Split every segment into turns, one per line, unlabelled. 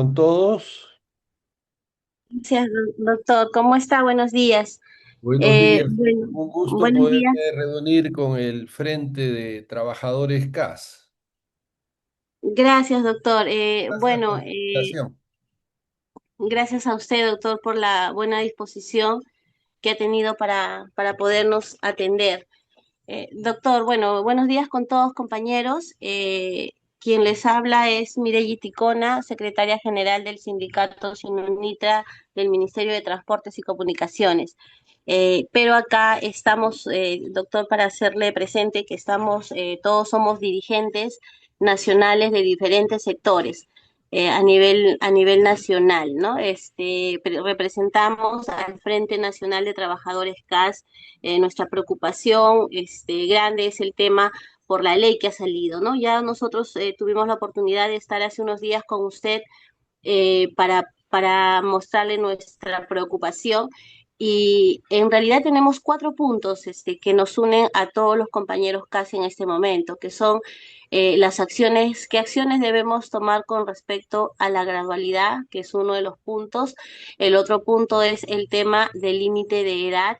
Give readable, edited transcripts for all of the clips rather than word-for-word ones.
Con todos,
Gracias, doctor. ¿Cómo está? Buenos días.
buenos días.
Bueno,
Un gusto
buenos
poderme
días.
reunir con el Frente de Trabajadores CAS.
Gracias, doctor.
Gracias por la invitación.
Gracias a usted, doctor, por la buena disposición que ha tenido para podernos atender. Doctor, bueno, buenos días con todos, compañeros. Quien les habla es Mireyi Ticona, secretaria general del sindicato Sinunitra del Ministerio de Transportes y Comunicaciones. Pero acá estamos, doctor, para hacerle presente que todos somos dirigentes nacionales de diferentes sectores. A nivel nacional, ¿no? Representamos al Frente Nacional de Trabajadores CAS. Nuestra preocupación grande es el tema por la ley que ha salido, ¿no? Ya nosotros tuvimos la oportunidad de estar hace unos días con usted para mostrarle nuestra preocupación. Y en realidad tenemos cuatro puntos que nos unen a todos los compañeros casi en este momento, que son las acciones, qué acciones debemos tomar con respecto a la gradualidad, que es uno de los puntos. El otro punto es el tema del límite de edad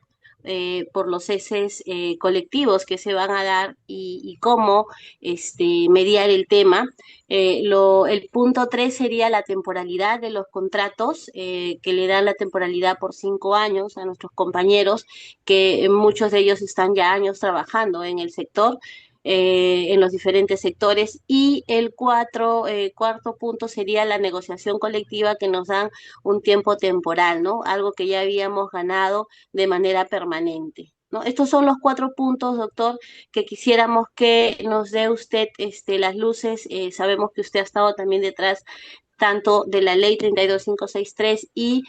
por los ceses colectivos que se van a dar y cómo mediar el tema. El punto 3 sería la temporalidad de los contratos, que le dan la temporalidad por 5 años a nuestros compañeros, que muchos de ellos están ya años trabajando en el sector, en los diferentes sectores. Y el cuarto punto sería la negociación colectiva, que nos dan un tiempo temporal, ¿no? Algo que ya habíamos ganado de manera permanente, ¿no? Estos son los cuatro puntos, doctor, que quisiéramos que nos dé usted las luces. Sabemos que usted ha estado también detrás tanto de la ley 32563 y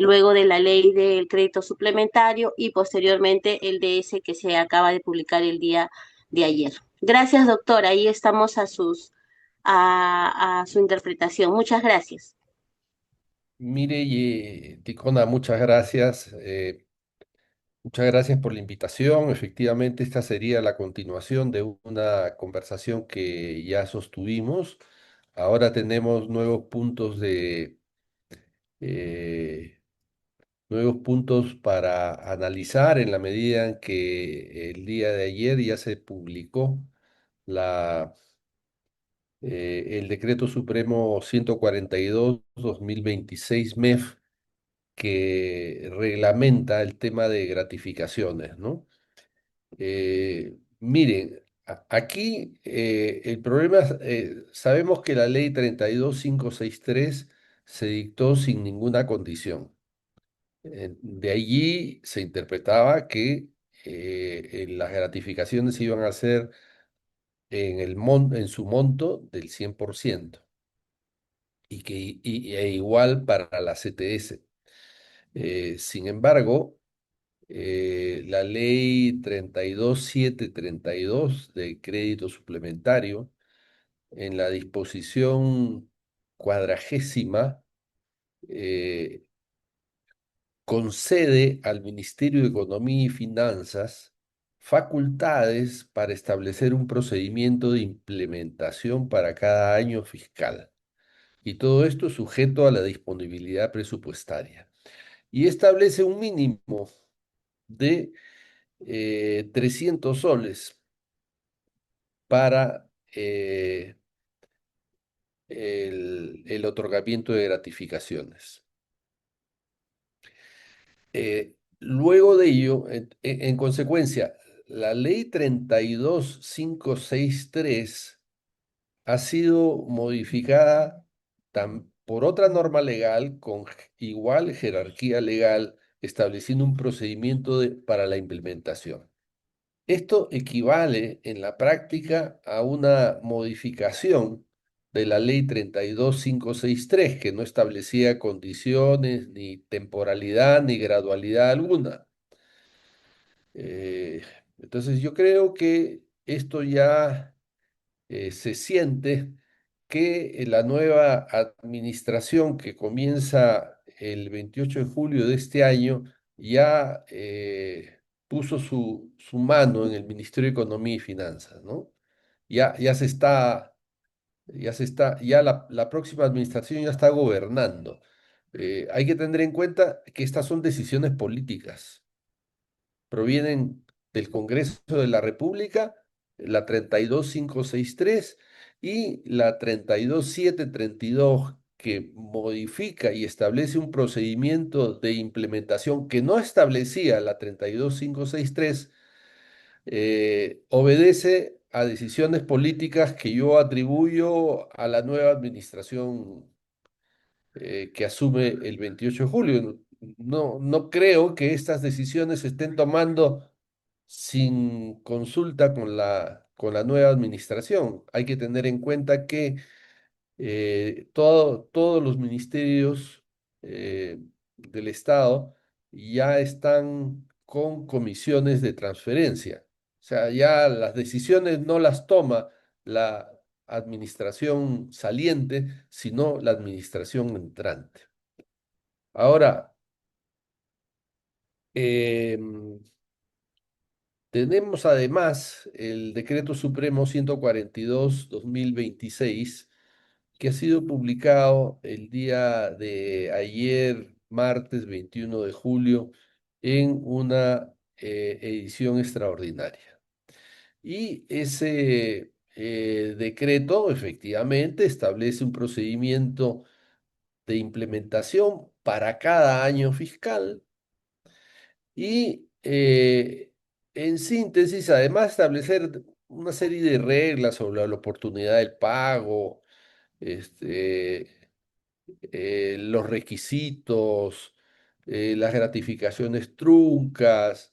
luego de la ley del crédito suplementario y posteriormente el DS que se acaba de publicar el día de ayer. Gracias, doctor. Ahí estamos a su interpretación. Muchas gracias.
Mire, Ticona, muchas gracias. Muchas gracias por la invitación. Efectivamente, esta sería la continuación de una conversación que ya sostuvimos. Ahora tenemos eh, nuevos puntos para analizar en la medida en que el día de ayer ya se publicó la, el Decreto Supremo 142/2026 MEF, que reglamenta el tema de gratificaciones, ¿no? Miren, aquí el problema, sabemos que la ley 32563 se dictó sin ninguna condición. De allí se interpretaba que las gratificaciones iban a ser en su monto del 100% e igual para la CTS. Sin embargo, la ley 32732 de crédito suplementario, en la disposición cuadragésima, eh, concede al Ministerio de Economía y Finanzas facultades para establecer un procedimiento de implementación para cada año fiscal. Y todo esto sujeto a la disponibilidad presupuestaria. Y establece un mínimo de 300 soles para el otorgamiento de gratificaciones. Luego de ello, en consecuencia, la ley 32563 ha sido modificada por otra norma legal con igual jerarquía legal, estableciendo un procedimiento para la implementación. Esto equivale en la práctica a una modificación de la ley 32563, que no establecía condiciones, ni temporalidad, ni gradualidad alguna. Eh, entonces yo creo que esto ya se siente que la nueva administración que comienza el 28 de julio de este año ya puso su mano en el Ministerio de Economía y Finanzas, ¿no? Ya se está Ya la próxima administración ya está gobernando. Hay que tener en cuenta que estas son decisiones políticas, provienen del Congreso de la República, la 32563 y la 32732, que modifica y establece un procedimiento de implementación que no establecía la 32563. Obedece a decisiones políticas que yo atribuyo a la nueva administración que asume el 28 de julio. No, no creo que estas decisiones se estén tomando sin consulta con la nueva administración. Hay que tener en cuenta que todos los ministerios del Estado ya están con comisiones de transferencia. O sea, ya las decisiones no las toma la administración saliente, sino la administración entrante. Ahora, em, tenemos además el Decreto Supremo 142/2026, que ha sido publicado el día de ayer, martes 21 de julio, en una edición extraordinaria. Y ese decreto efectivamente establece un procedimiento de implementación para cada año fiscal y, en síntesis, además establecer una serie de reglas sobre la oportunidad del pago, este, los requisitos, las gratificaciones truncas,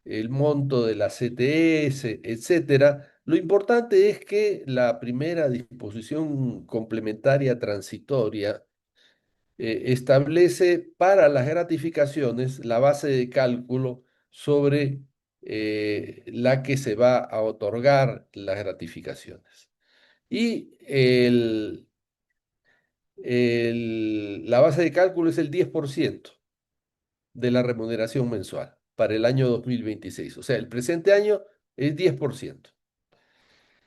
el monto de la CTS, etcétera. Lo importante es que la primera disposición complementaria transitoria establece para las gratificaciones la base de cálculo sobre la que se va a otorgar las gratificaciones. Y la base de cálculo es el 10% de la remuneración mensual para el año 2026. O sea, el presente año es 10%.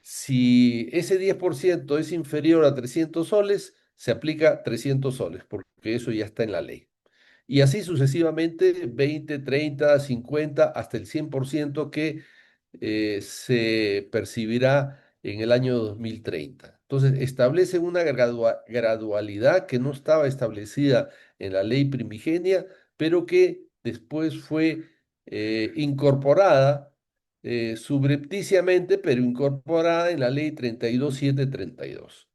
Si ese 10% es inferior a 300 soles, se aplica 300 soles, porque eso ya está en la ley. Y así sucesivamente, 20, 30, 50, hasta el 100% que se percibirá en el año 2030. Entonces, establece una gradualidad que no estaba establecida en la ley primigenia, pero que después fue incorporada subrepticiamente, pero incorporada en la ley 32732.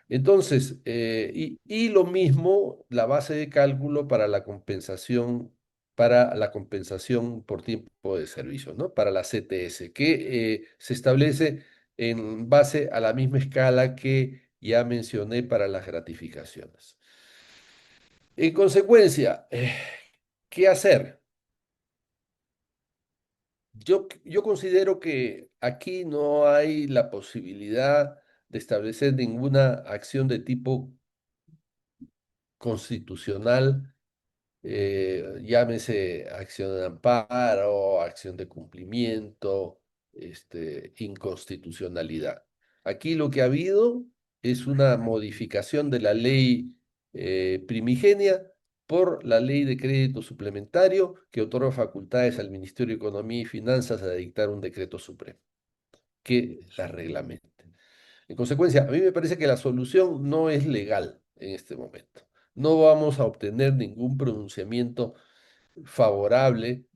Entonces, y lo mismo la base de cálculo para la compensación por tiempo de servicio, ¿no? Para la CTS, que se establece en base a la misma escala que ya mencioné para las gratificaciones. En consecuencia, ¿qué hacer? Yo considero que aquí no hay la posibilidad de establecer ninguna acción de tipo constitucional, llámese acción de amparo, acción de cumplimiento, inconstitucionalidad. Aquí lo que ha habido es una modificación de la ley primigenia por la ley de crédito suplementario que otorga facultades al Ministerio de Economía y Finanzas a dictar un decreto supremo que la reglamente. En consecuencia, a mí me parece que la solución no es legal en este momento. No vamos a obtener ningún pronunciamiento favorable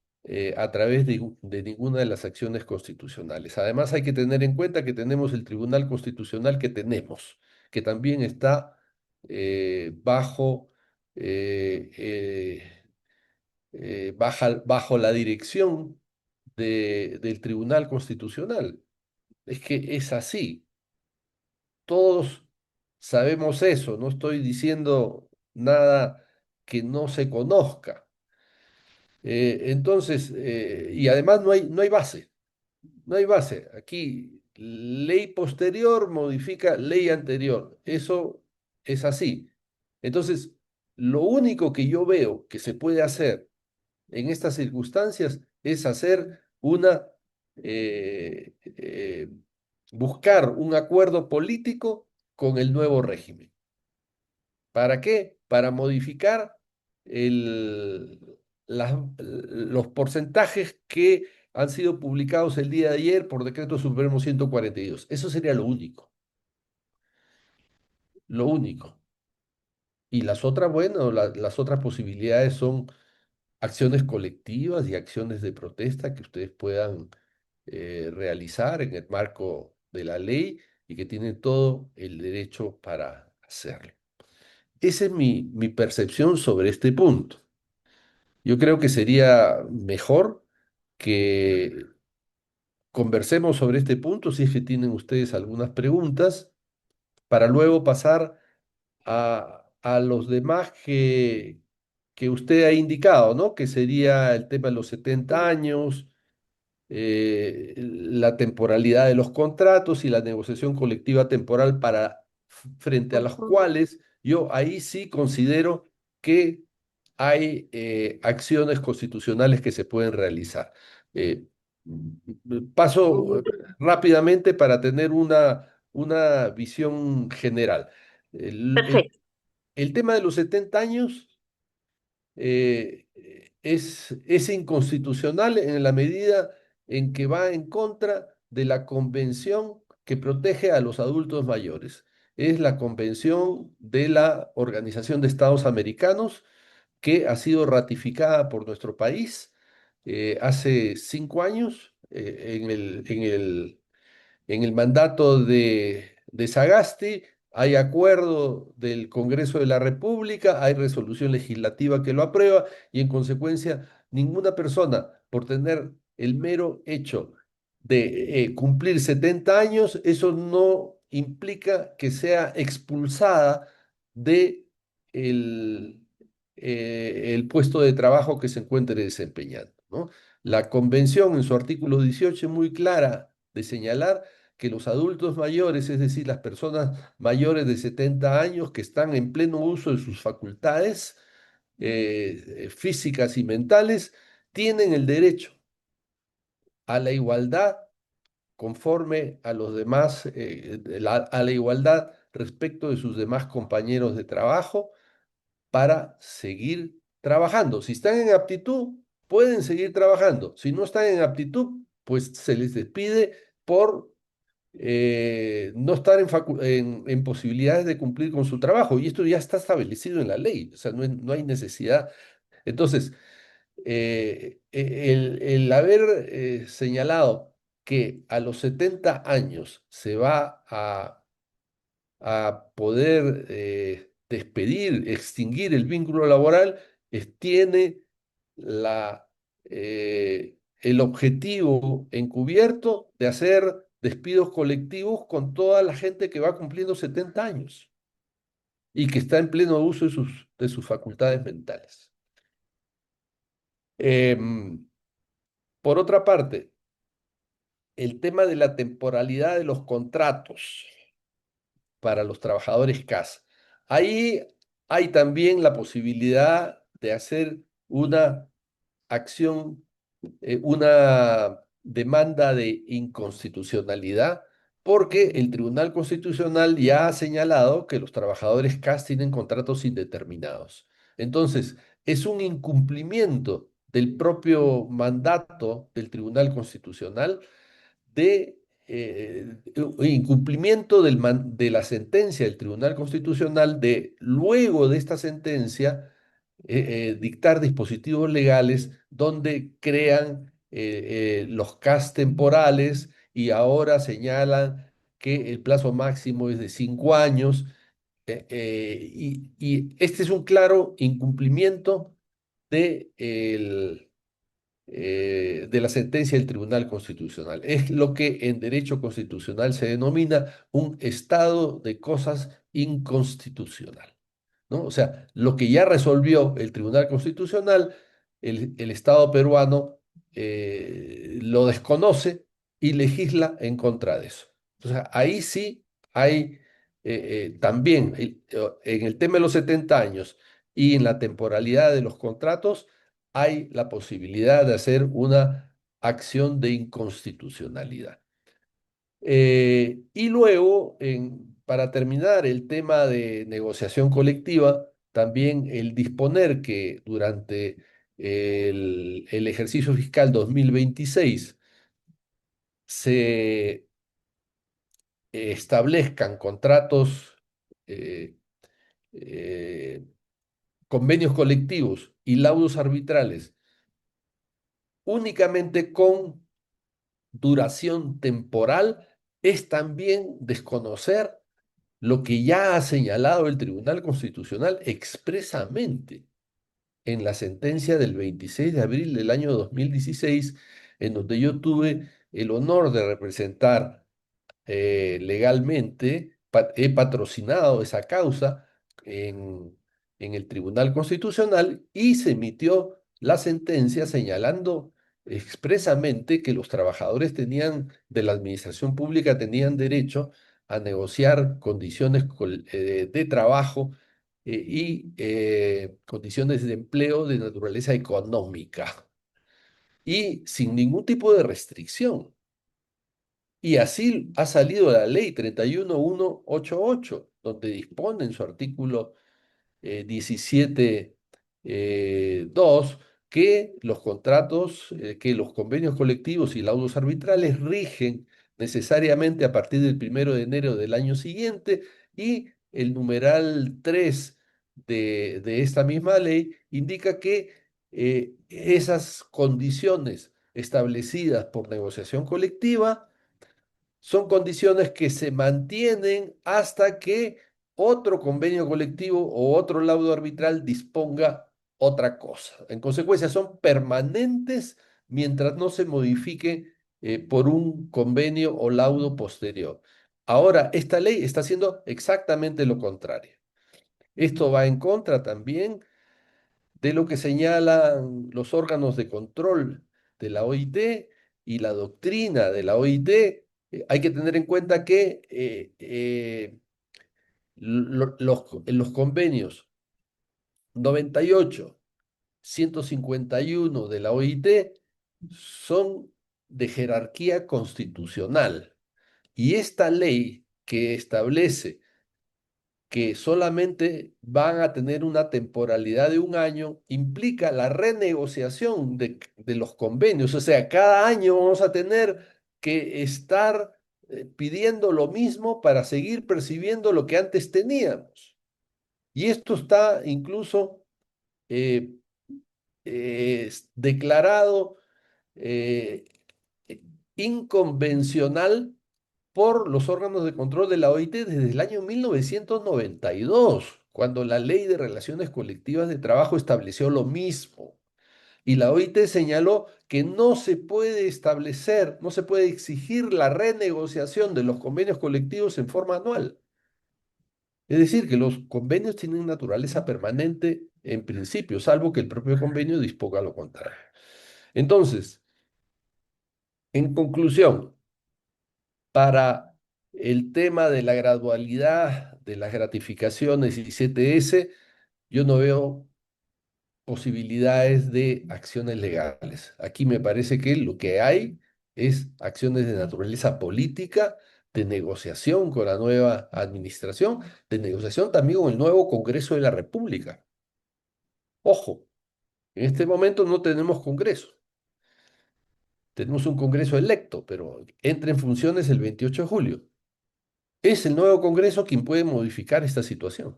a través de ninguna de las acciones constitucionales. Además, hay que tener en cuenta que tenemos el Tribunal Constitucional que tenemos, que también está bajo, eh, bajo la dirección del Tribunal Constitucional. Es que es así. Todos sabemos eso, no estoy diciendo nada que no se conozca. Entonces, y además no hay base, no hay base. Aquí, ley posterior modifica ley anterior. Eso es así. Entonces, lo único que yo veo que se puede hacer en estas circunstancias es hacer eh, buscar un acuerdo político con el nuevo régimen. ¿Para qué? Para modificar los porcentajes que han sido publicados el día de ayer por Decreto Supremo 142. Eso sería lo único, lo único. Y las otras, bueno, las otras posibilidades son acciones colectivas y acciones de protesta que ustedes puedan realizar en el marco de la ley y que tienen todo el derecho para hacerlo. Esa es mi percepción sobre este punto. Yo creo que sería mejor que conversemos sobre este punto, si es que tienen ustedes algunas preguntas, para luego pasar a los demás que usted ha indicado, ¿no? Que sería el tema de los 70 años, la temporalidad de los contratos y la negociación colectiva temporal frente a las
Ujú.
cuales yo ahí sí considero que hay acciones constitucionales que se pueden realizar. Eh, Paso rápidamente para tener una visión general. El, el-
Perfecto.
el tema de los 70 años es inconstitucional en la medida en que va en contra de la convención que protege a los adultos mayores. Es la Convención de la Organización de Estados Americanos que ha sido ratificada por nuestro país hace 5 años en el mandato de Sagasti. Hay acuerdo del Congreso de la República, hay resolución legislativa que lo aprueba y en consecuencia ninguna persona por tener el mero hecho de cumplir 70 años, eso no implica que sea expulsada de el puesto de trabajo que se encuentre desempeñando, ¿no? La convención en su artículo 18 es muy clara de señalar que los adultos mayores, es decir, las personas mayores de 70 años que están en pleno uso de sus facultades físicas y mentales, tienen el derecho a la igualdad conforme a los demás, a la igualdad respecto de sus demás compañeros de trabajo para seguir trabajando. Si están en aptitud, pueden seguir trabajando. Si no están en aptitud, pues se les despide por no estar en posibilidades de cumplir con su trabajo. Y esto ya está establecido en la ley, o sea, no hay necesidad. Entonces, el haber señalado que a los 70 años se va a poder despedir, extinguir el vínculo laboral, tiene el objetivo encubierto de hacer despidos colectivos con toda la gente que va cumpliendo 70 años y que está en pleno uso de sus facultades mentales. Em, por otra parte, el tema de la temporalidad de los contratos para los trabajadores CAS. Ahí hay también la posibilidad de hacer una acción, una demanda de inconstitucionalidad, porque el Tribunal Constitucional ya ha señalado que los trabajadores CAS tienen contratos indeterminados. Entonces, es un incumplimiento del propio mandato del Tribunal Constitucional de incumplimiento de la sentencia del Tribunal Constitucional de, luego de esta sentencia, dictar dispositivos legales donde crean los CAS temporales y ahora señalan que el plazo máximo es de 5 años. Y este es un claro incumplimiento de de la sentencia del Tribunal Constitucional. Es lo que en derecho constitucional se denomina un estado de cosas inconstitucional, ¿no? O sea, lo que ya resolvió el Tribunal Constitucional, el Estado peruano lo desconoce y legisla en contra de eso. Entonces, ahí sí hay también en el tema de los 70 años y en la temporalidad de los contratos, hay la posibilidad de hacer una acción de inconstitucionalidad. Y luego, para terminar el tema de negociación colectiva, también el disponer que durante el ejercicio fiscal 2026 se establezcan contratos, eh, eh, convenios colectivos y laudos arbitrales únicamente con duración temporal, es también desconocer lo que ya ha señalado el Tribunal Constitucional expresamente en la sentencia del 26 de abril del año 2016, en donde yo tuve el honor de representar legalmente, he patrocinado esa causa en, en el Tribunal Constitucional y se emitió la sentencia señalando expresamente que los trabajadores tenían, de la administración pública tenían derecho a negociar condiciones de trabajo y condiciones de empleo de naturaleza económica y sin ningún tipo de restricción. Y así ha salido la ley 31188, donde dispone en su artículo 17, 2, que los contratos, que los convenios colectivos y laudos arbitrales rigen necesariamente a partir del 1 de enero del año siguiente, y el numeral 3 de esta misma ley indica que esas condiciones establecidas por negociación colectiva son condiciones que se mantienen hasta que otro convenio colectivo o otro laudo arbitral disponga otra cosa. En consecuencia, son permanentes mientras no se modifique por un convenio o laudo posterior. Ahora, esta ley está haciendo exactamente lo contrario. Esto va en contra también de lo que señalan los órganos de control de la OIT y la doctrina de la OIT. Hay que tener en cuenta que en los convenios 98, 151 de la OIT son de jerarquía constitucional. Y esta ley que establece que solamente van a tener una temporalidad de un año, implica la renegociación de los convenios. O sea, cada año vamos a tener que estar pidiendo lo mismo para seguir percibiendo lo que antes teníamos. Y esto está incluso eh, declarado eh, inconvencional por los órganos de control de la OIT desde el año 1992, cuando la Ley de Relaciones Colectivas de Trabajo estableció lo mismo. Y la OIT señaló que no se puede establecer, no se puede exigir la renegociación de los convenios colectivos en forma anual. Es decir, que los convenios tienen naturaleza permanente en principio, salvo que el propio convenio disponga lo contrario. Entonces, en conclusión, para el tema de la gradualidad de las gratificaciones y CTS, yo no veo posibilidades de acciones legales. Aquí me parece que lo que hay es acciones de naturaleza política, de negociación con la nueva administración, de negociación también con el nuevo Congreso de la República. Ojo, en este momento no tenemos Congreso. Tenemos un Congreso electo, pero entra en funciones el 28 de julio. Es el nuevo Congreso quien puede modificar esta situación.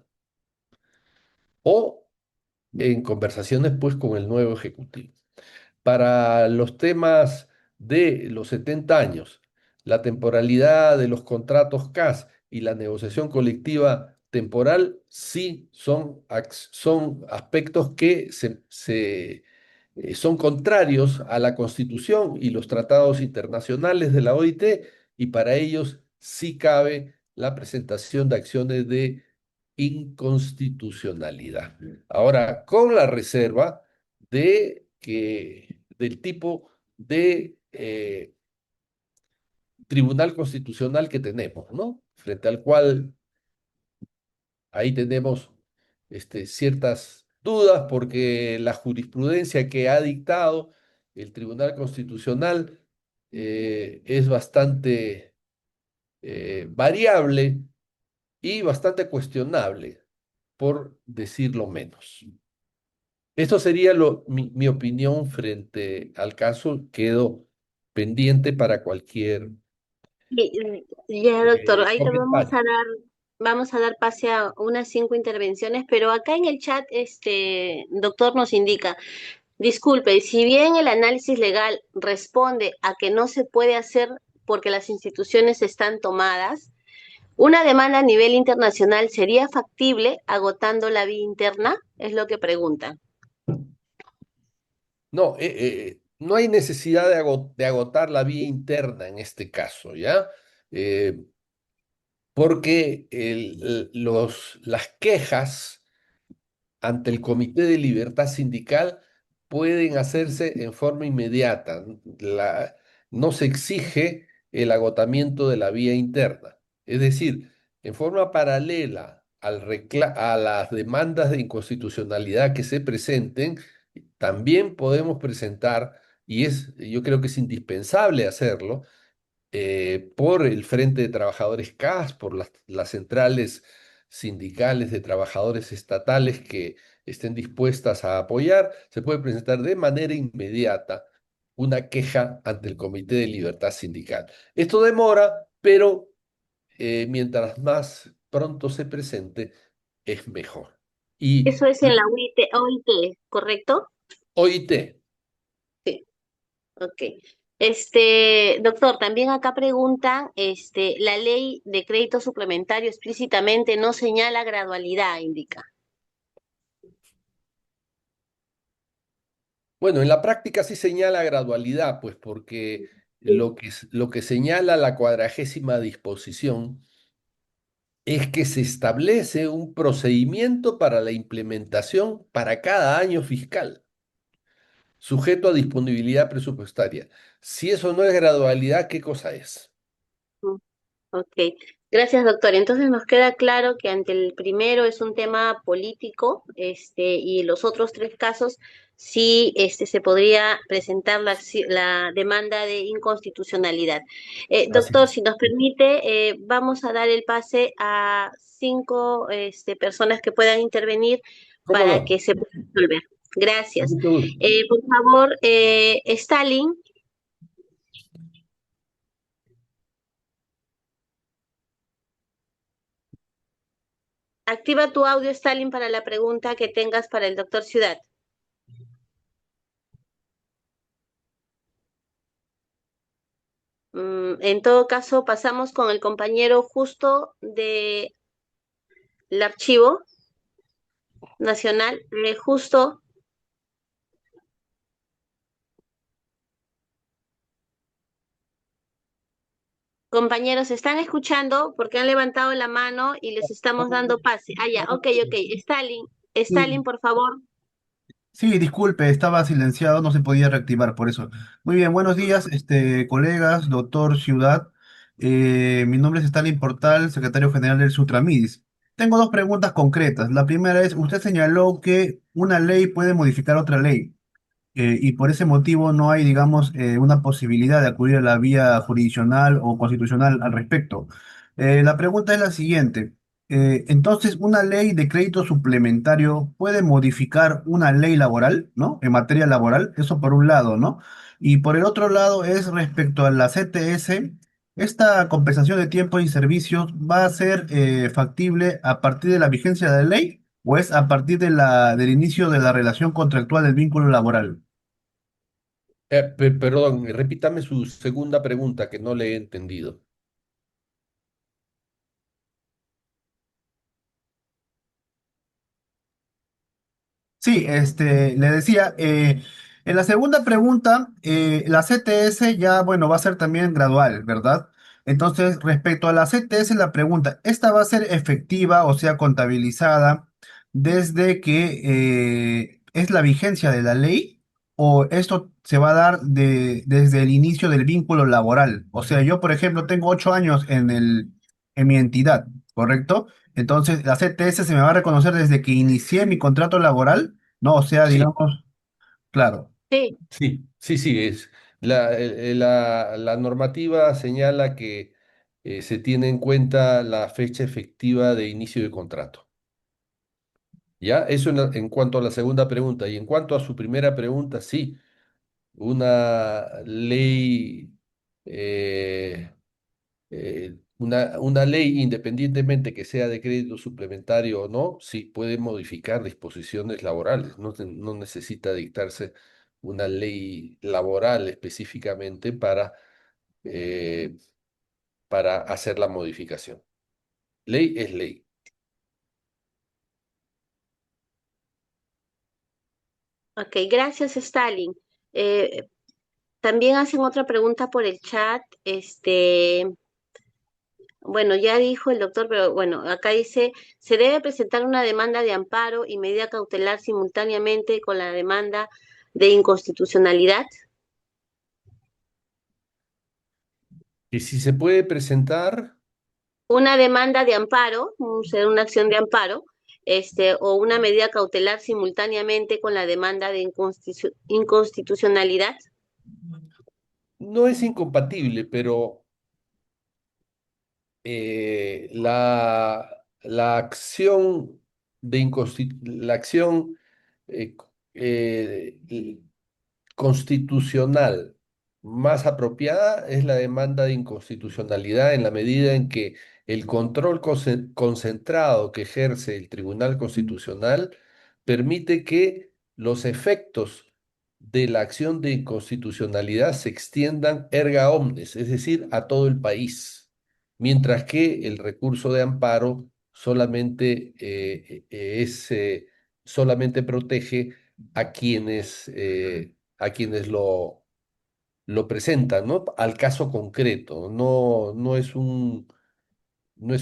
O en conversaciones pues con el nuevo Ejecutivo. Para los temas de los 70 años, la temporalidad de los contratos CAS y la negociación colectiva temporal sí son aspectos que son contrarios a la Constitución y los tratados internacionales de la OIT, y para ellos sí cabe la presentación de acciones de inconstitucionalidad. Ahora, con la reserva del tipo de tribunal constitucional que tenemos, ¿no? Frente al cual ahí tenemos ciertas dudas porque la jurisprudencia que ha dictado el Tribunal Constitucional es bastante variable y bastante cuestionable, por decirlo menos. Esto sería mi opinión frente al caso. Quedo pendiente para cualquier
Ya, doctor, ahorita
comentario.
vamos a dar pase a unas 5 intervenciones, pero acá en el chat, doctor nos indica, disculpe, si bien el análisis legal responde a que no se puede hacer porque las instituciones están tomadas, una demanda a nivel internacional sería factible agotando la vía interna, es lo que pregunta.
No, no hay necesidad de agotar la vía interna en este caso, ¿ya? Eh, Porque las quejas ante el Comité de Libertad Sindical pueden hacerse en forma inmediata. No se exige el agotamiento de la vía interna. Es decir, en forma paralela a las demandas de inconstitucionalidad que se presenten, también podemos presentar, yo creo que es indispensable hacerlo, por el Frente de Trabajadores CAS, por las centrales sindicales de trabajadores estatales que estén dispuestas a apoyar, se puede presentar de manera inmediata una queja ante el Comité de Libertad Sindical. Esto demora, pero mientras más pronto se presente, es mejor. Y
Eso es en la OIT, ¿correcto?
OIT,
Sí. Ok. Doctor, también acá preguntan, la ley de crédito suplementario explícitamente no señala gradualidad, indica.
bueno, en la práctica sí señala gradualidad, pues porque
Sí.
lo que señala la 40ª disposición es que se establece un procedimiento para la implementación para cada año fiscal, sujeto a disponibilidad presupuestaria. Si eso no es gradualidad, ¿qué cosa es?
Ok, gracias, doctor. Entonces nos queda claro que ante el primero es un tema político, y los otros 3 casos sí, se podría presentar la demanda de inconstitucionalidad.
Así
Doctor,
es.
si nos permite, vamos a dar el pase a 5, personas que puedan intervenir
¿Cómo
para
no?
que se pueda resolver.
Con
Gracias.
mucho gusto.
Por favor, Stalin. Activa tu audio, Stalin, para la pregunta que tengas para el doctor Ciudad. En todo caso, pasamos con el compañero Justo del Archivo Nacional. Justo, compañeros, ¿están escuchando? Porque han levantado la mano y les estamos dando pase. Ah, ya, ok, ok. Stalin, Stalin,
Sí,
por favor.
sí, disculpe, estaba silenciado, no se podía reactivar por eso. Muy bien, buenos días, colegas, doctor Ciudad. Mi nombre es Stalin Portal, secretario general del Sutramidis. Tengo dos preguntas concretas. La primera es, usted señaló que una ley puede modificar otra ley. Y por ese motivo no hay, digamos, una posibilidad de acudir a la vía jurisdiccional o constitucional al respecto. La pregunta es la siguiente. Entonces, ¿una ley de crédito suplementario puede modificar una ley laboral, ¿no? En materia laboral, eso por un lado, ¿no? Y por el otro lado es respecto a la CTS, ¿esta compensación de tiempo y servicios va a ser factible a partir de la vigencia de la ley o es a partir de del inicio de la relación contractual del vínculo laboral?
Perdón, repítame su segunda pregunta que no le he entendido.
Sí, le decía, en la segunda pregunta, la CTS ya, bueno, va a ser también gradual, ¿verdad? Entonces, respecto a la CTS, la pregunta, ¿esta va a ser efectiva, o sea, contabilizada desde que es la vigencia de la ley? ¿O esto se va a dar desde el inicio del vínculo laboral? O sea, yo, por ejemplo, tengo 8 años en mi entidad, ¿correcto? Entonces, la CTS se me va a reconocer desde que inicié mi contrato laboral, ¿no? O sea,
Sí,
digamos, claro.
Sí,
sí, sí, sí, la normativa señala que se tiene en cuenta la fecha efectiva de inicio de contrato. ¿Ya? Eso en cuanto a la segunda pregunta. Y en cuanto a su primera pregunta, sí, una ley, eh, una ley, independientemente que sea de crédito suplementario o no, sí puede modificar disposiciones laborales. No necesita dictarse una ley laboral específicamente eh, para hacer la modificación. Ley es ley.
Ok, gracias, Stalin. Eh, También hacen otra pregunta por el chat. Bueno, ya dijo el doctor, pero bueno, acá dice, se debe presentar una demanda de amparo y medida cautelar simultáneamente con la demanda de inconstitucionalidad.
Y si se puede presentar,
Una demanda de amparo, ser una acción de amparo, o una medida cautelar simultáneamente con la demanda de inconstitucionalidad.
no es incompatible, pero la acción la acción eh, eh, constitucional más apropiada es la demanda de inconstitucionalidad en la medida en que el control concentrado que ejerce el Tribunal Constitucional permite que los efectos de la acción de inconstitucionalidad se extiendan erga omnes, es decir, a todo el país, mientras que el recurso de amparo solamente protege a quienes lo presentan, ¿no? Al caso concreto. No es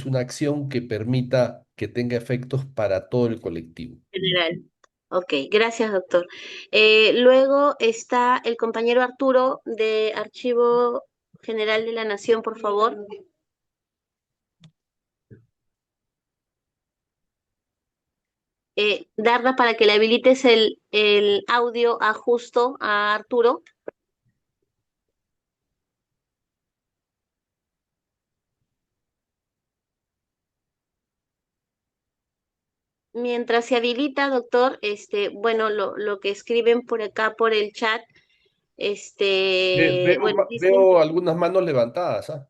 una acción que permita que tenga efectos para todo el colectivo.
General. Ok, gracias, doctor. Luego está el compañero Arturo de Archivo General de la Nación, por favor. Darda, para que le habilites el audio a justo a Arturo. Mientras se habilita, doctor, bueno, lo que escriben por acá por el chat, bueno, dicen,
Veo algunas manos levantadas, ¿ah?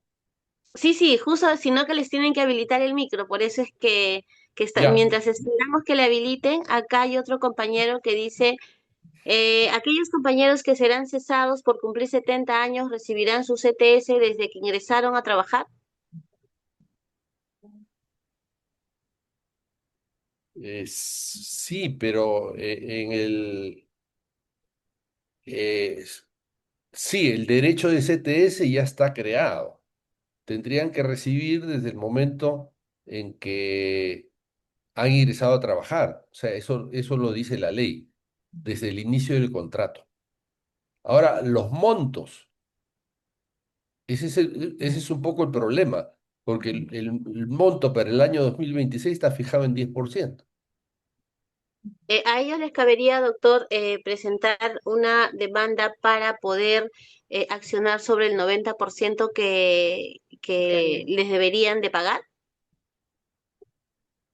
sí, sí, justo, sino que les tienen que habilitar el micro, por eso es que está,
Ya.
mientras esperamos que le habiliten, acá hay otro compañero que dice, aquellos compañeros que serán cesados por cumplir 70 años recibirán su CTS desde que ingresaron a trabajar.
Sí, pero eh, sí, el derecho de CTS ya está creado. Tendrían que recibir desde el momento en que han ingresado a trabajar. O sea, eso lo dice la ley, desde el inicio del contrato. Ahora, los montos, ese es un poco el problema, porque el monto para el año 2026 está fijado en 10%.
A ellos les cabería, doctor, presentar una demanda para poder accionar sobre el 90% que les deberían de pagar.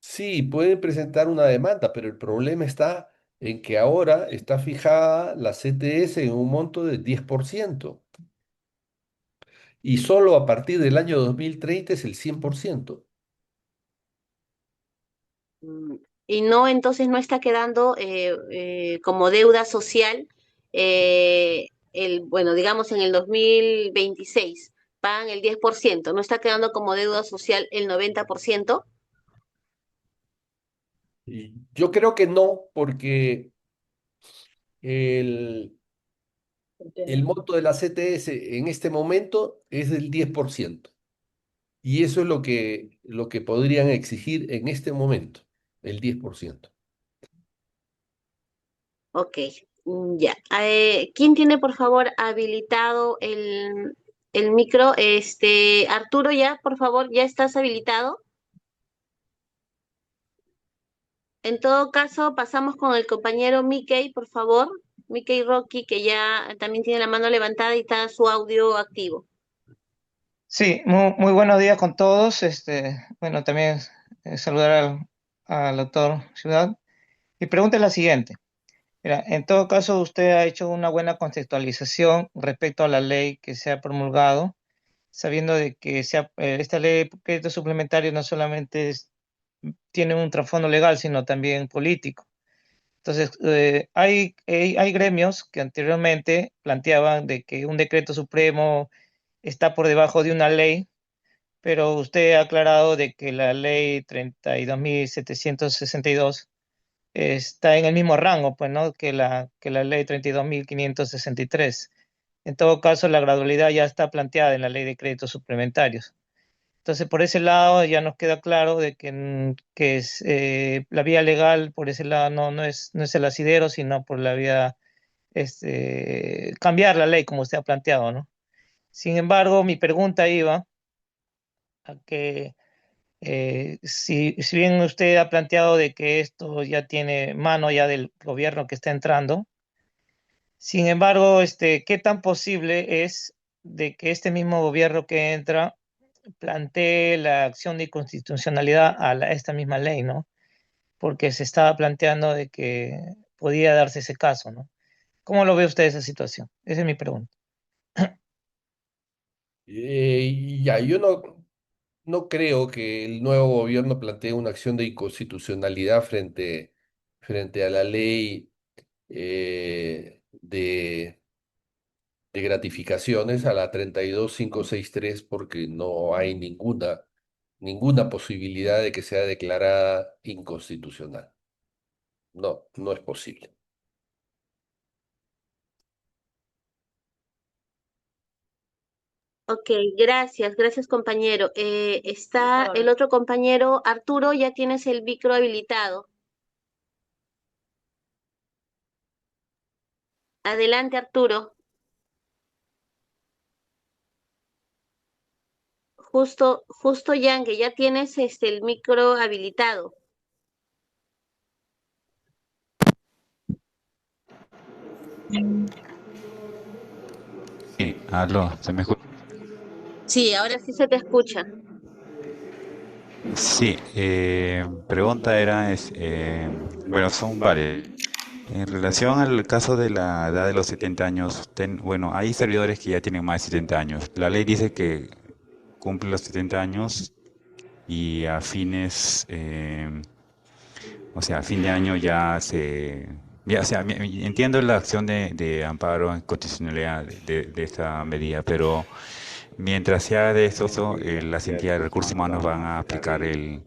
Sí, pueden presentar una demanda, pero el problema está en que ahora está fijada la CTS en un monto de 10% y solo a partir del año 2030 es el 100%.
Mm, Y no, entonces no está quedando como deuda social, bueno, digamos en el 2026 pagan el 10%, no está quedando como deuda social el 90%.
Y yo creo que no, porque el, el monto de la CTS en este momento es del 10%. Y eso es lo que podrían exigir en este momento, el 10%.
Ok, ya. ¿Quién tiene, por favor, habilitado el micro? Arturo, ya, por favor, ¿ya estás habilitado? En todo caso, pasamos con el compañero Mickey, por favor. Mickey Rocky, que ya también tiene la mano levantada y está su audio activo.
Sí, muy buenos días con todos. Bueno, también saludar al doctor Ciudad. Mi pregunta es la siguiente. Mira, en todo caso, usted ha hecho una buena contextualización respecto a la ley que se ha promulgado, sabiendo de que esta ley de crédito suplementario no solamente tiene un trasfondo legal, sino también político. Entonces, hay gremios que anteriormente planteaban de que un decreto supremo está por debajo de una ley, pero usted ha aclarado de que la ley 32.762 está en el mismo rango, pues, ¿no? Que la ley 32.563. En todo caso, la gradualidad ya está planteada en la ley de créditos suplementarios. Entonces, por ese lado ya nos queda claro de que la vía legal, por ese lado, no es el asidero, sino por la vía, cambiar la ley, como usted ha planteado, ¿no? Sin embargo, mi pregunta iba a que si bien usted ha planteado de que esto ya tiene mano ya del gobierno que está entrando, sin embargo, ¿qué tan posible es de que este mismo gobierno que entra plantee la acción de inconstitucionalidad a esta misma ley, ¿no? Porque se estaba planteando de que podía darse ese caso, ¿no? ¿Cómo lo ve usted esa situación? Esa es mi pregunta.
Ya, yo no creo que el nuevo gobierno plantee una acción de inconstitucionalidad frente a la ley de gratificaciones, a la 32563, porque no hay ninguna posibilidad de que sea declarada inconstitucional. No, no es posible.
Ok, gracias compañero. Está el otro compañero, Arturo, ya tienes el micro habilitado. Adelante, Arturo. Justo Yangue, ya tienes el micro habilitado.
Sí, aló, ¿se me escucha?
Sí, ahora sí se te escucha.
Sí, pregunta era, bueno, son varias. En relación al caso de la edad de los 70 años, bueno, hay servidores que ya tienen más de 70 años. La ley dice que cumple los 70 años y a fines, o sea, a fin de año o sea, entiendo la acción de amparo en constitucionalidad de esta medida, pero mientras sea de eso, las entidades de recursos humanos van a aplicar el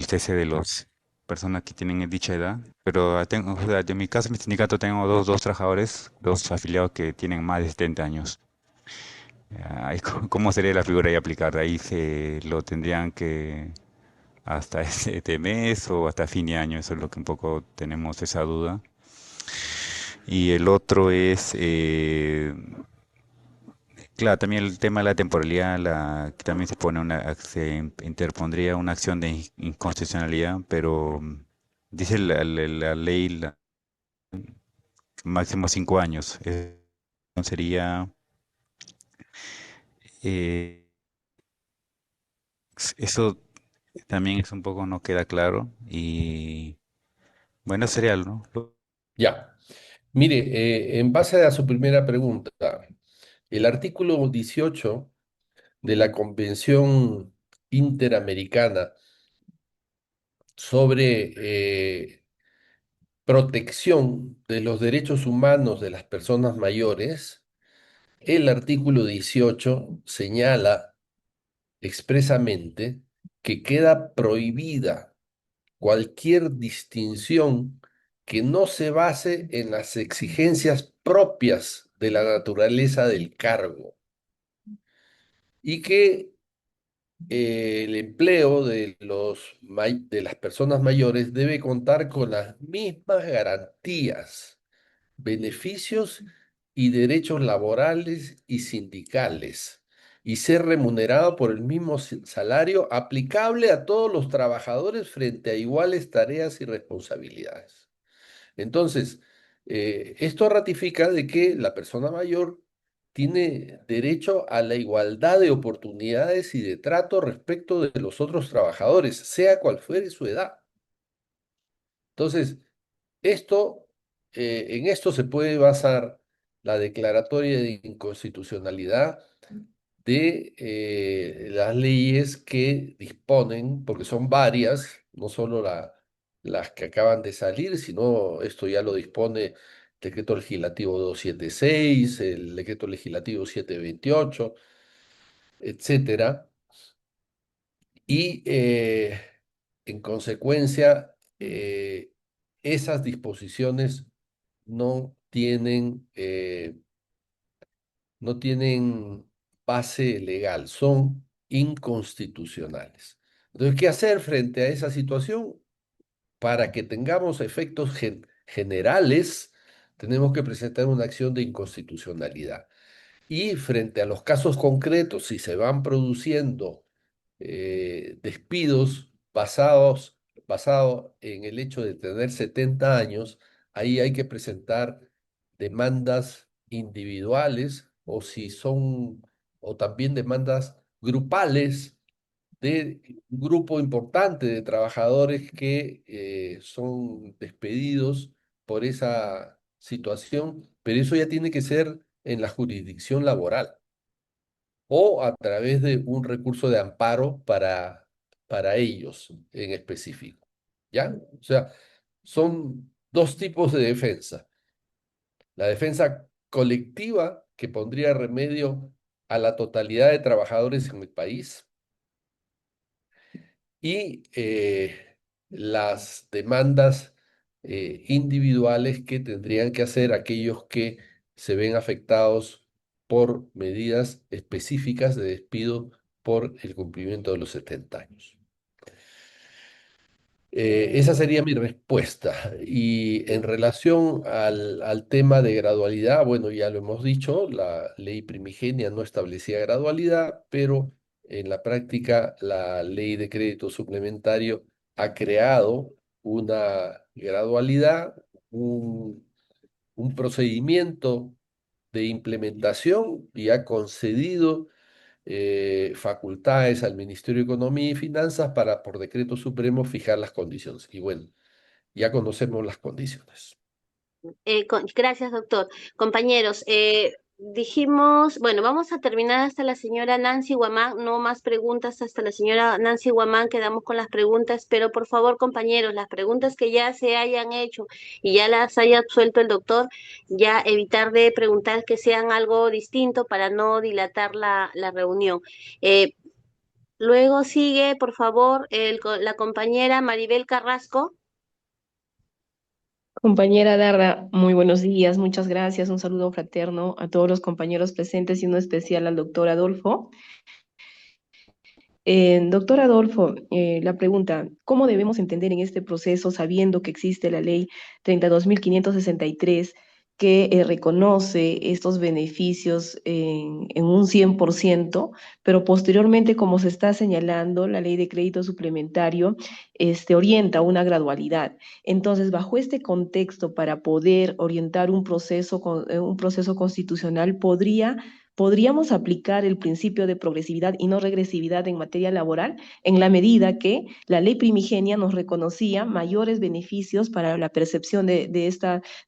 cese de las personas que tienen dicha edad. Pero tengo, o sea, en mi caso, en mi sindicato, tengo dos trabajadores, dos afiliados que tienen más de 70 años. Ahí, ¿cómo sería la figura ahí aplicar? Ahí se lo tendrían que hasta este mes o hasta fin de año, eso es lo que un poco tenemos esa duda. Y el otro es, claro, también el tema de la temporalidad, que también se interpondría una acción de inconstitucionalidad, pero dice la ley máximo 5 años. Sería, eh, eso también es un poco no queda claro y bueno, sería, ¿no?
Ya. Mire, en base a su primera pregunta, el artículo 18 de la Convención Interamericana sobre protección de los derechos humanos de las personas mayores, el artículo 18 señala expresamente que queda prohibida cualquier distinción que no se base en las exigencias propias de la naturaleza del cargo y que el empleo de las personas mayores debe contar con las mismas garantías, beneficios y derechos laborales y sindicales, y ser remunerado por el mismo salario aplicable a todos los trabajadores frente a iguales tareas y responsabilidades. Entonces, esto ratifica de que la persona mayor tiene derecho a la igualdad de oportunidades y de trato respecto de los otros trabajadores, sea cual fuere su edad. Entonces, esto, en esto se puede basar la declaratoria de inconstitucionalidad de las leyes que disponen, porque son varias, no solo las que acaban de salir, sino esto ya lo dispone el decreto legislativo 276, el decreto legislativo 728, etcétera. Y en consecuencia, esas disposiciones no tienen, no tienen base legal, son inconstitucionales. Entonces, ¿qué hacer frente a esa situación? Para que tengamos efectos generales, tenemos que presentar una acción de inconstitucionalidad. Y frente a los casos concretos, si se van produciendo despidos basado en el hecho de tener 70 años, ahí hay que presentar demandas individuales o si son, o también demandas grupales de un grupo importante de trabajadores que son despedidos por esa situación, pero eso ya tiene que ser en la jurisdicción laboral o a través de un recurso de amparo para ellos en específico. ¿Ya? O sea, son dos tipos de defensa. La defensa colectiva, que pondría remedio a la totalidad de trabajadores en el país, y las demandas individuales que tendrían que hacer aquellos que se ven afectados por medidas específicas de despido por el cumplimiento de los 70 años. Esa sería mi respuesta. Y en relación al tema de gradualidad, bueno, ya lo hemos dicho, la ley primigenia no establecía gradualidad, pero en la práctica la ley de crédito suplementario ha creado una gradualidad, un procedimiento de implementación y ha concedido facultades al Ministerio de Economía y Finanzas para, por decreto supremo, fijar las condiciones. Y bueno, ya conocemos las condiciones.
Gracias, doctor. Compañeros, dijimos, bueno, vamos a terminar hasta la señora Nancy Guamán, no más preguntas hasta la señora Nancy Guamán, quedamos con las preguntas, pero por favor, compañeros, las preguntas que ya se hayan hecho y ya las haya absuelto el doctor, ya evitar de preguntar que sean algo distinto para no dilatar la reunión. Eh, Luego sigue, por favor, la compañera Maribel Carrasco.
Compañera Darda, muy buenos días, muchas gracias. Un saludo fraterno a todos los compañeros presentes y uno especial al doctor Adolfo. Doctor Adolfo, la pregunta, ¿cómo debemos entender en este proceso sabiendo que existe la ley 32.563 que reconoce estos beneficios en un 100%, pero posteriormente, como se está señalando, la ley de crédito suplementario orienta una gradualidad? Entonces, bajo este contexto, para poder orientar un proceso constitucional, podríamos aplicar el principio de progresividad y no regresividad en materia laboral en la medida que la ley primigenia nos reconocía mayores beneficios para la percepción de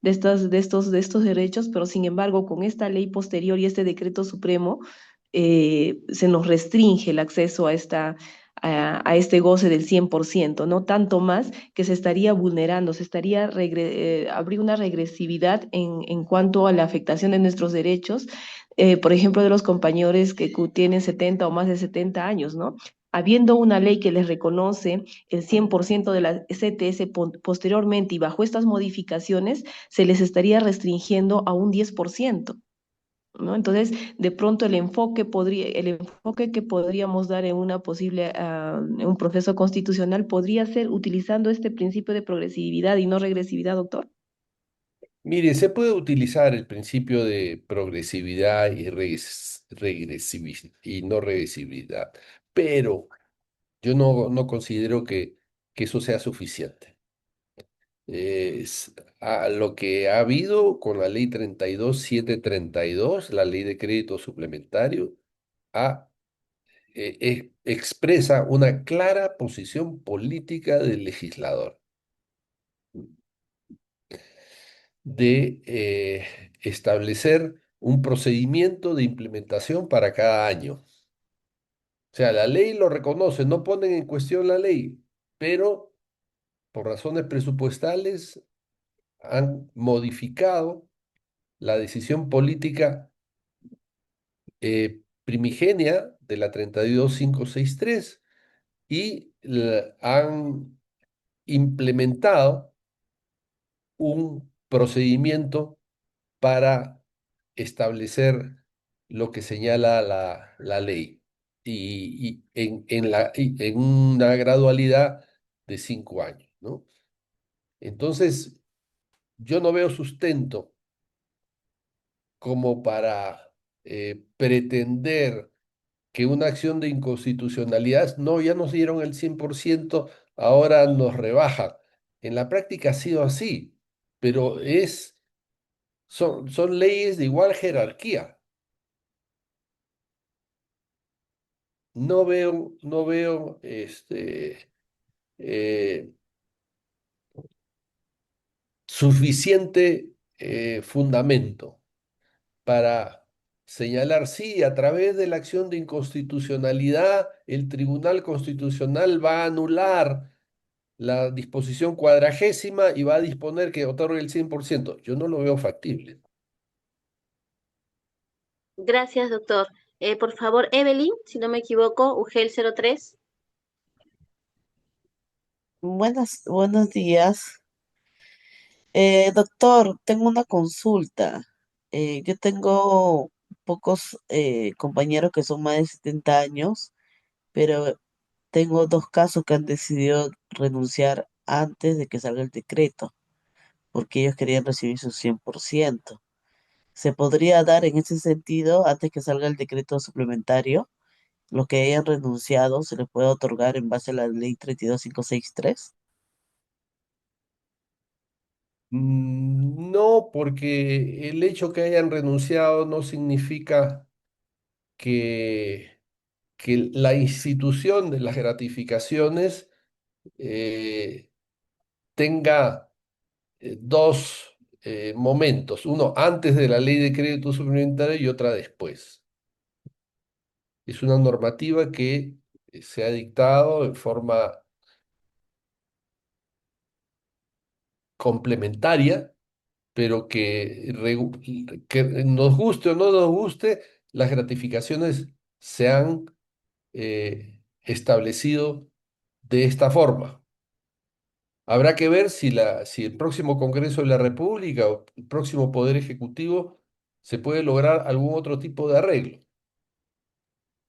estos derechos, pero sin embargo con esta ley posterior y este decreto supremo se nos restringe el acceso a este goce del 100%, no tanto más que se estaría vulnerando, habría una regresividad en cuanto a la afectación de nuestros derechos, por ejemplo, de los compañeros que tienen 70 o más de 70 años, ¿no? Habiendo una ley que les reconoce el 100% de la CTS posteriormente y bajo estas modificaciones, se les estaría restringiendo a un 10%. ¿No? Entonces, de pronto el enfoque que podríamos dar en una posible, en un proceso constitucional podría ser utilizando este principio de progresividad y no regresividad, doctor.
Mire, se puede utilizar el principio de progresividad y y no regresividad, pero yo no considero que eso sea suficiente. A lo que ha habido con la ley 32.732, la ley de crédito suplementario, ha, expresa una clara posición política del legislador de establecer un procedimiento de implementación para cada año. O sea, la ley lo reconoce, no ponen en cuestión la ley, pero por razones presupuestales han modificado la decisión política primigenia de la 32.563 y han implementado un procedimiento para establecer lo que señala la ley y en una gradualidad de 5 años, ¿no? Entonces, yo no veo sustento como para pretender que una acción de inconstitucionalidad, no, ya nos dieron el 100%, ahora nos rebajan. En la práctica ha sido así, pero son leyes de igual jerarquía. No veo eh, suficiente fundamento para señalar, sí, a través de la acción de inconstitucionalidad, el Tribunal Constitucional va a anular la disposición 40ª y va a disponer que otorgue el 100%. Yo no lo veo factible.
Gracias, doctor. Por favor, Evelyn, si no me equivoco, UGEL 03.
Buenos días. Doctor, tengo una consulta. Yo tengo pocos compañeros que son más de 70 años, pero tengo dos casos que han decidido renunciar antes de que salga el decreto, porque ellos querían recibir su 100%. ¿Se podría dar en ese sentido, antes que salga el decreto suplementario, los que hayan renunciado se les puede otorgar en base a la ley 32563?
No, porque el hecho que hayan renunciado no significa que, que la institución de las gratificaciones eh, tenga dos momentos, uno antes de la ley de crédito suplementario y otra después. Es una normativa que se ha dictado en forma complementaria, pero que nos guste o no nos guste, las gratificaciones se han establecido de esta forma. Habrá que ver si el próximo Congreso de la República o el próximo Poder Ejecutivo se puede lograr algún otro tipo de arreglo.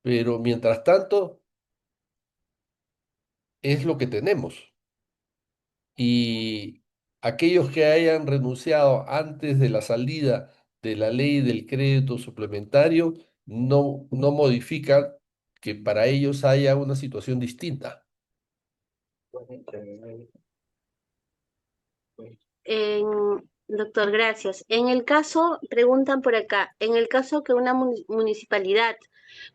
Pero mientras tanto, es lo que tenemos. Y aquellos que hayan renunciado antes de la salida de la ley del crédito suplementario no modifican que para ellos haya una situación distinta.
Doctor, gracias. En el caso, preguntan por acá, en el caso que una municipalidad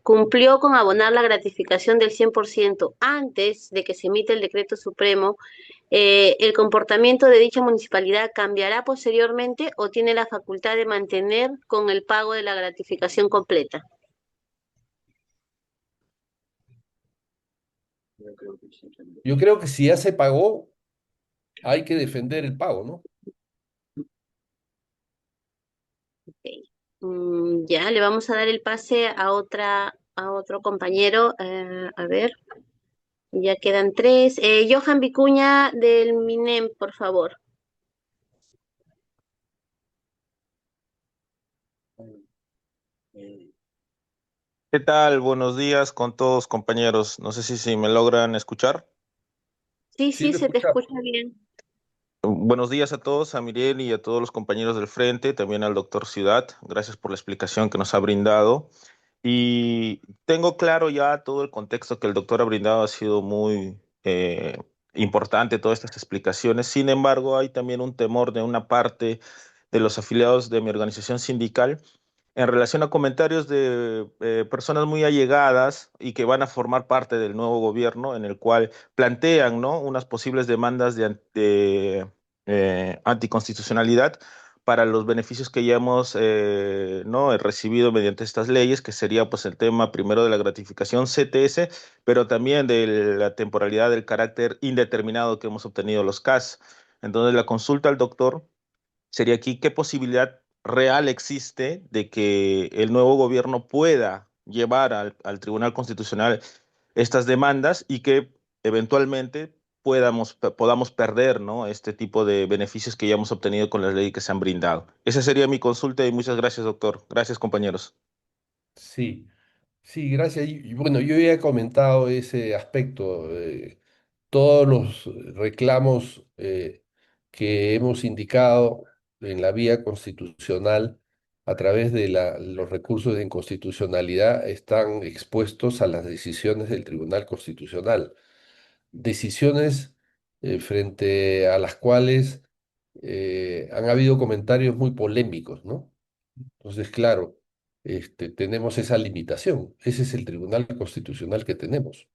cumplió con abonar la gratificación del 100% antes de que se emite el decreto supremo, ¿el comportamiento de dicha municipalidad cambiará posteriormente o tiene la facultad de mantener con el pago de la gratificación completa?
Yo creo que si ya se pagó, hay que defender el pago, ¿no?
Ok. Ya, le vamos a dar el pase a otro compañero. A ver, ya quedan tres. Johan Vicuña del MINEM, por favor.
¿Qué tal? Buenos días con todos, compañeros. No sé si me logran escuchar.
Sí,
Sí,
sí,
lo
se te
escuchamos.
escucha bien.
Buenos días a todos, a Miriel y a todos los compañeros del frente, también al doctor Ciudad. Gracias por la explicación que nos ha brindado. Y tengo claro ya todo el contexto que el doctor ha brindado, ha sido muy importante todas estas explicaciones. Sin embargo, hay también un temor de una parte de los afiliados de mi organización sindical en relación a comentarios de personas muy allegadas y que van a formar parte del nuevo gobierno, en el cual plantean, ¿no?, unas posibles demandas de anticonstitucionalidad para los beneficios que ya hemos, ¿no?, recibido mediante estas leyes, que sería pues el tema primero de la gratificación CTS, pero también de la temporalidad del carácter indeterminado que hemos obtenido los CAS. Entonces, la consulta al doctor sería aquí qué posibilidad real existe de que el nuevo gobierno pueda llevar al Tribunal Constitucional estas demandas y que eventualmente podamos perder, ¿no?, este tipo de beneficios que ya hemos obtenido con las leyes que se han brindado. Esa sería mi consulta y muchas gracias, doctor. Gracias, compañeros.
Sí, sí, gracias. Y bueno, yo ya he comentado ese aspecto. Todos los reclamos que hemos indicado en la vía constitucional a través de los recursos de inconstitucionalidad están expuestos a las decisiones del Tribunal Constitucional. Decisiones frente a las cuales han habido comentarios muy polémicos, ¿no? Entonces, claro, tenemos esa limitación. Ese es el Tribunal Constitucional que tenemos.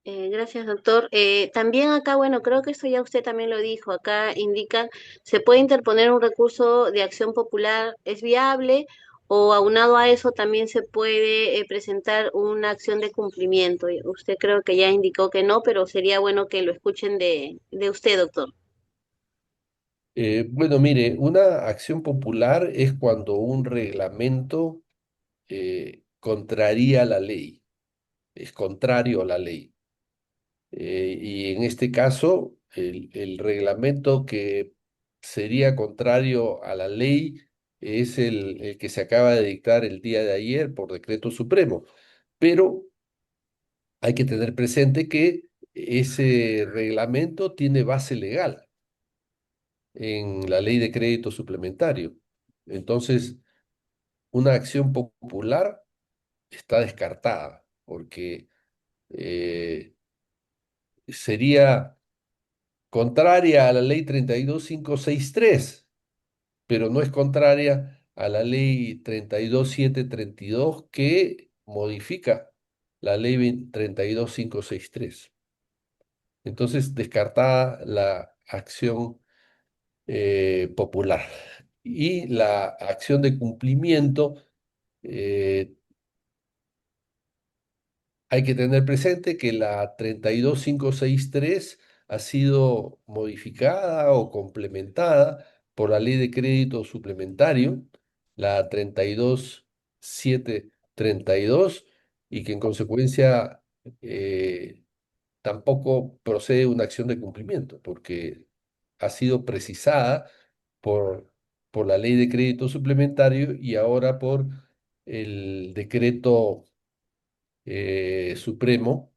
Gracias, doctor. También acá, bueno, creo que esto ya usted también lo dijo, acá indican, se puede interponer un recurso de acción popular, ¿es viable? O aunado a eso también se puede presentar una acción de cumplimiento. Y usted creo que ya indicó que no, pero sería bueno que lo escuchen de usted, doctor.
Bueno, mire, una acción popular es cuando un reglamento contraría la ley, es contrario a la ley. Y en este caso, el reglamento que sería contrario a la ley es el que se acaba de dictar el día de ayer por decreto supremo. Pero hay que tener presente que ese reglamento tiene base legal en la ley de crédito suplementario. Entonces, una acción popular está descartada porque eh, sería contraria a la ley 32563, pero no es contraria a la ley 32732 que modifica la ley 32563. Entonces, descartada la acción popular. Y la acción de cumplimiento, eh, hay que tener presente que la 32563 ha sido modificada o complementada por la ley de crédito suplementario, la 32732, y que en consecuencia tampoco procede una acción de cumplimiento, porque ha sido precisada por, por la ley de crédito suplementario y ahora por el decreto supremo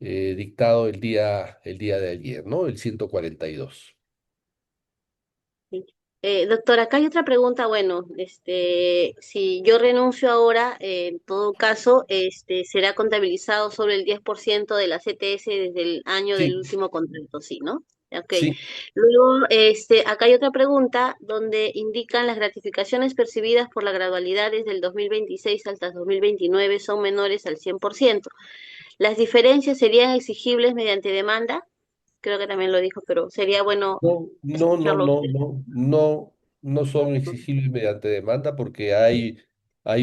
dictado el día de ayer, ¿no? El 142.
Sí. Doctor, acá hay otra pregunta. Bueno, si yo renuncio ahora, en todo caso, será contabilizado sobre el 10% de la CTS desde el año del
Sí,
último contrato, sí, ¿no? Ok.
sí,
Luego, acá hay otra pregunta donde indican las gratificaciones percibidas por la gradualidad desde el 2026 hasta 2029 son menores al 100%. ¿Las diferencias serían exigibles mediante demanda? Creo que también lo dijo, pero sería bueno
no, no, no,
escucharlo a
no,
usted.
no, no, no son exigibles mediante demanda porque hay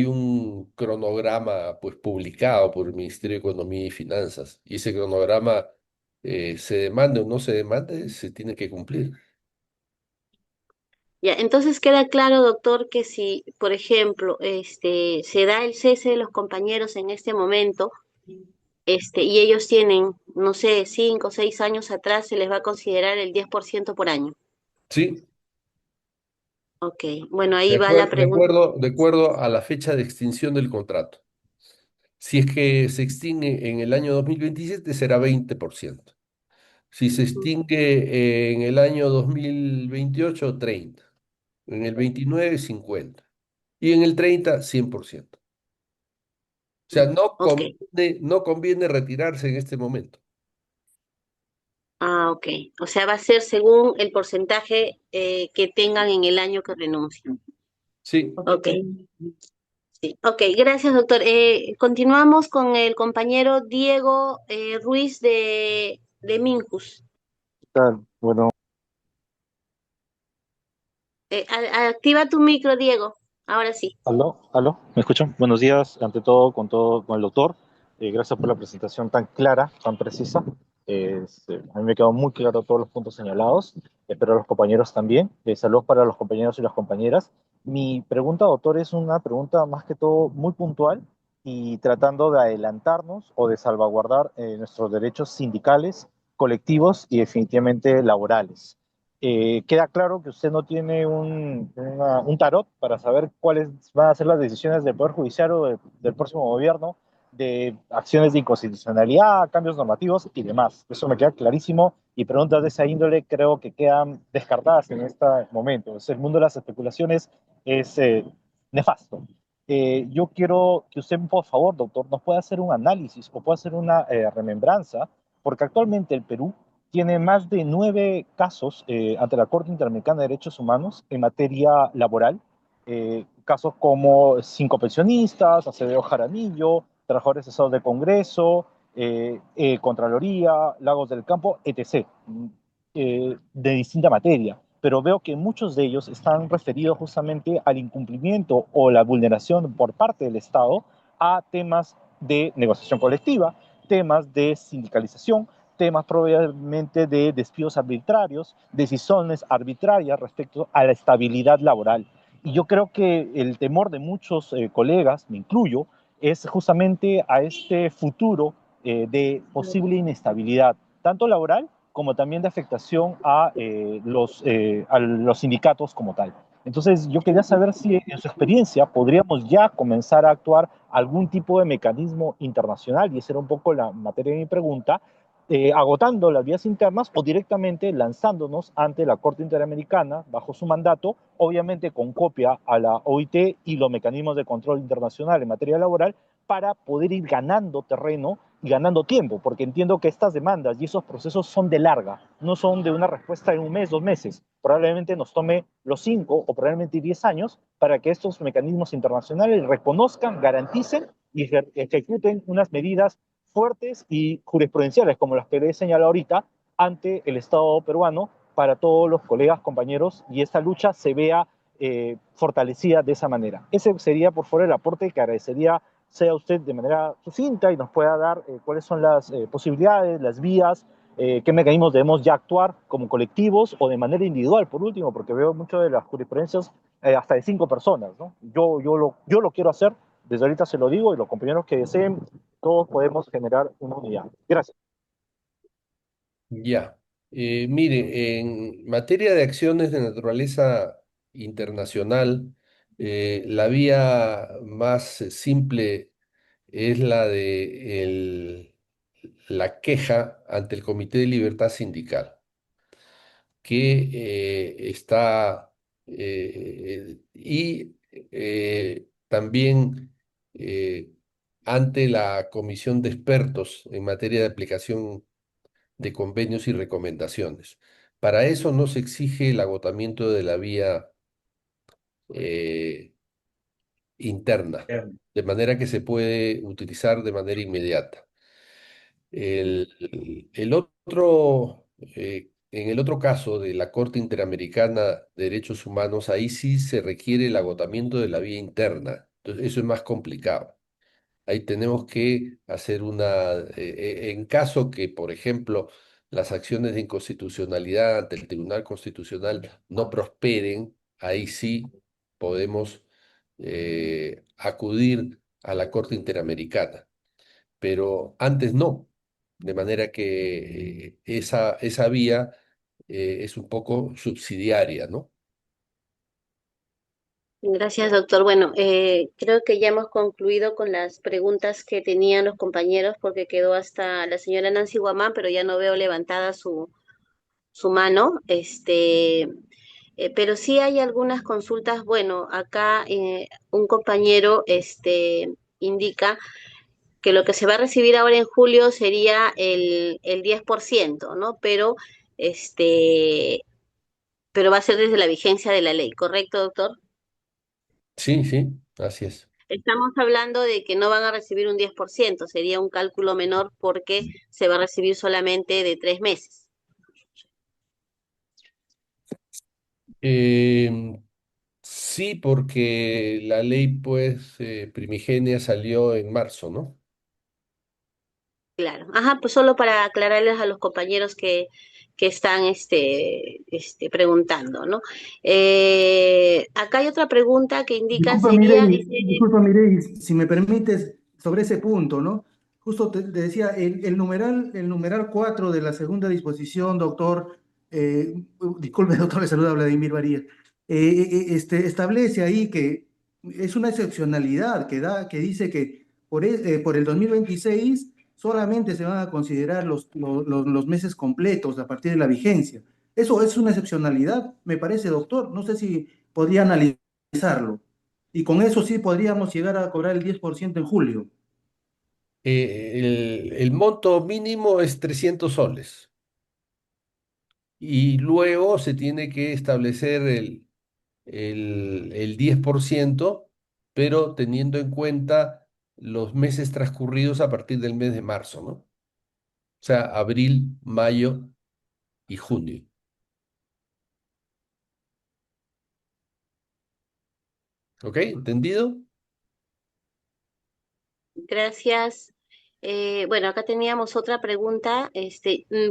un cronograma pues publicado por el Ministerio de Economía y Finanzas y ese cronograma se demande o no se demande, se tiene que cumplir.
Ya, entonces queda claro, doctor, que si, por ejemplo, se da el cese de los compañeros en este momento, y ellos tienen, no sé, 5 o 6 años atrás, se les va a considerar el 10% por año.
Sí,
Ok, bueno, ahí va la pregunta.
de acuerdo a la fecha de extinción del contrato. Si es que se extingue en el año 2027 será 20%. Si se extingue en el año 2028 30. En el 29 50. Y en el 30 100%. O sea,
Ok,
no conviene retirarse en este momento.
Ah, ok. O sea, va a ser según el porcentaje que tengan en el año que renuncian.
Sí,
Ok, sí. Ok, gracias, doctor. Continuamos con el compañero Diego Ruiz de Minjus.
Tal? Bueno,
Activa tu micro, Diego. Ahora sí.
aló, ¿me escuchan? Buenos días, ante todo, con el doctor. Gracias por la presentación tan clara, tan precisa. A mí me quedó muy claro todos los puntos señalados, espero a los compañeros también. Saludos para los compañeros y las compañeras. Mi pregunta, doctor, es una pregunta más que todo muy puntual y tratando de adelantarnos o de salvaguardar nuestros derechos sindicales, colectivos y definitivamente laborales. Queda claro que usted no tiene un tarot para saber cuáles van a ser las decisiones del Poder Judicial o del próximo gobierno de acciones de inconstitucionalidad, cambios normativos y demás. Eso me queda clarísimo y preguntas de esa índole creo que quedan descartadas en este momento. El mundo de las especulaciones es nefasto. Yo quiero que usted, por favor, doctor, nos pueda hacer un análisis o pueda hacer una remembranza, porque actualmente el Perú tiene más de 9 casos ante la Corte Interamericana de Derechos Humanos en materia laboral. Casos como 5 pensionistas, Acevedo Jaramillo, trabajadores cesados del Congreso, Contraloría, Lagos del Campo, etc., de distinta materia. Pero veo que muchos de ellos están referidos justamente al incumplimiento o la vulneración por parte del Estado a temas de negociación colectiva, temas de sindicalización, temas probablemente de despidos arbitrarios, decisiones arbitrarias respecto a la estabilidad laboral. Y yo creo que el temor de muchos colegas, me incluyo, es justamente a este futuro de posible inestabilidad, tanto laboral como también de afectación a los sindicatos como tal. Entonces, yo quería saber si en su experiencia podríamos ya comenzar a actuar algún tipo de mecanismo internacional, y esa era un poco la materia de mi pregunta, agotando las vías internas o directamente lanzándonos ante la Corte Interamericana bajo su mandato, obviamente con copia a la OIT y los mecanismos de control internacional en materia laboral, para poder ir ganando terreno y ganando tiempo, porque entiendo que estas demandas y esos procesos son de larga, no son de una respuesta en un mes, 2 meses. Probablemente nos tome los 5 o probablemente 10 años para que estos mecanismos internacionales reconozcan, garanticen y ejecuten unas medidas fuertes y jurisprudenciales, como las que le he señalado ahorita, ante el Estado peruano, para todos los colegas, compañeros, y esta lucha se vea fortalecida de esa manera. Ese sería, por favor, el aporte que agradecería sea usted de manera sucinta y nos pueda dar cuáles son las posibilidades, las vías, qué mecanismos debemos ya actuar como colectivos o de manera individual, por último, porque veo mucho de las jurisprudencias hasta de 5 personas, ¿no? Yo lo quiero hacer, desde ahorita se lo digo, y los compañeros que deseen, todos podemos generar una unidad. Gracias.
ya. Mire, en materia de acciones de naturaleza internacional, la vía más simple es la de la queja ante el Comité de Libertad Sindical, que también eh, ante la Comisión de Expertos en materia de aplicación de convenios y recomendaciones. Para eso no se exige el agotamiento de la vía eh, interna, de manera que se puede utilizar de manera inmediata. El otro, en el otro caso de la Corte Interamericana de Derechos Humanos, ahí sí se requiere el agotamiento de la vía interna. Entonces, eso es más complicado. Ahí tenemos que hacer en caso que, por ejemplo, las acciones de inconstitucionalidad ante el Tribunal Constitucional no prosperen, ahí sí podemos acudir a la Corte Interamericana, pero antes no, de manera que esa vía es un poco subsidiaria, ¿no?
Gracias, doctor. Bueno, creo que ya hemos concluido con las preguntas que tenían los compañeros porque quedó hasta la señora Nancy Guamán, pero ya no veo levantada su mano. Pero sí hay algunas consultas. Bueno, acá un compañero indica que lo que se va a recibir ahora en julio sería el 10%, ¿no? Este, pero va a ser desde la vigencia de la ley, ¿correcto, doctor?
Sí, sí, así es.
Estamos hablando de que no van a recibir un 10%, sería un cálculo menor porque se va a recibir solamente de 3 meses.
Em, sí, porque la ley, pues, primigenia salió en marzo, ¿no?
Claro. Ajá, pues solo para aclararles a los compañeros que están preguntando, ¿no? Acá hay otra pregunta que indica sería, dice,
Disculpa, Mireis, si me permites, sobre ese punto, ¿no? Justo te decía, el numeral 4 de la segunda disposición, doctor, disculpe, doctor, le saluda Vladimir Varías, establece ahí que es una excepcionalidad que dice que por el 2026 solamente se van a considerar los meses completos a partir de la vigencia. Eso es una excepcionalidad, me parece, doctor. No sé si podría analizarlo. Y con eso sí podríamos llegar a cobrar el 10% en julio.
El monto mínimo es 300 soles y luego se tiene que establecer el 10%, pero teniendo en cuenta los meses transcurridos a partir del mes de marzo, ¿no? O sea, abril, mayo y junio. ¿Ok? ¿Entendido?
gracias. Bueno, acá teníamos otra pregunta.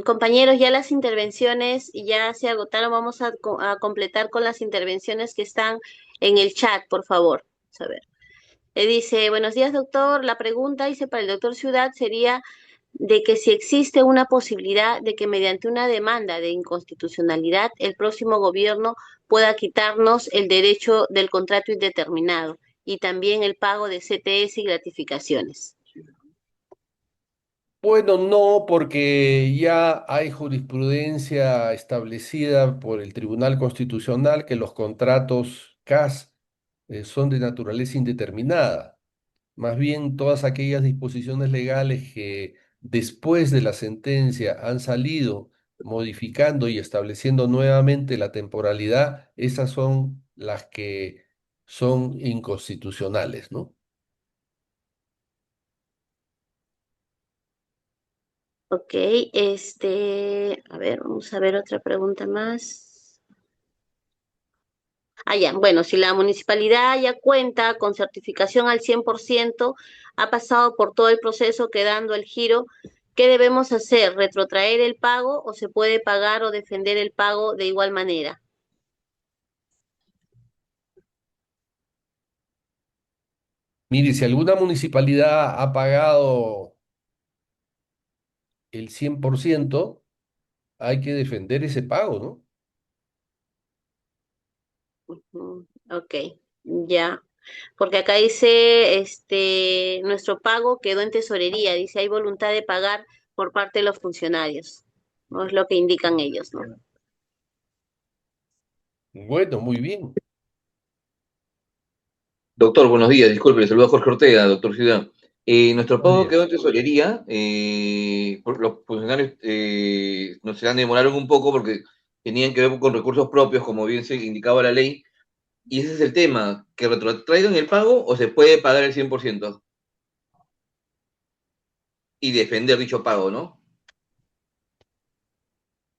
Compañeros, ya las intervenciones ya se agotaron. Vamos a completar con las intervenciones que están en el chat, por favor. Vamos a ver. Dice, buenos días, doctor. La pregunta, dice, para el doctor Ciudad sería de que si existe una posibilidad de que mediante una demanda de inconstitucionalidad el próximo gobierno pueda quitarnos el derecho del contrato indeterminado y también el pago de CTS y gratificaciones.
Bueno, no, porque ya hay jurisprudencia establecida por el Tribunal Constitucional que los contratos CAS son de naturaleza indeterminada. Más bien, todas aquellas disposiciones legales que después de la sentencia han salido modificando y estableciendo nuevamente la temporalidad, esas son las que son inconstitucionales, ¿no?
Ok, a ver, vamos a ver otra pregunta más. Ah, ya, bueno, si la municipalidad ya cuenta con certificación al 100%, ha pasado por todo el proceso quedando el giro, ¿qué debemos hacer? ¿Retrotraer el pago o se puede pagar o defender el pago de igual manera?
Mire, si alguna municipalidad ha pagado el 100%, hay que defender ese pago, ¿no?
Ok, ya. Porque acá dice, nuestro pago quedó en tesorería, dice, hay voluntad de pagar por parte de los funcionarios. No es lo que indican ellos, ¿no?
Bueno, muy bien.
Doctor, buenos días. Disculpe, le saluda Jorge Ortega, doctor Ciudad. Nuestro
Buenos
pago quedó
días.
en tesorería. Los funcionarios se han demoraron un poco porque tenían que ver con recursos propios, como bien se indicaba la ley. Y ese es el tema, que retrotraigan el pago o se puede pagar el 100% y defender dicho pago, ¿no?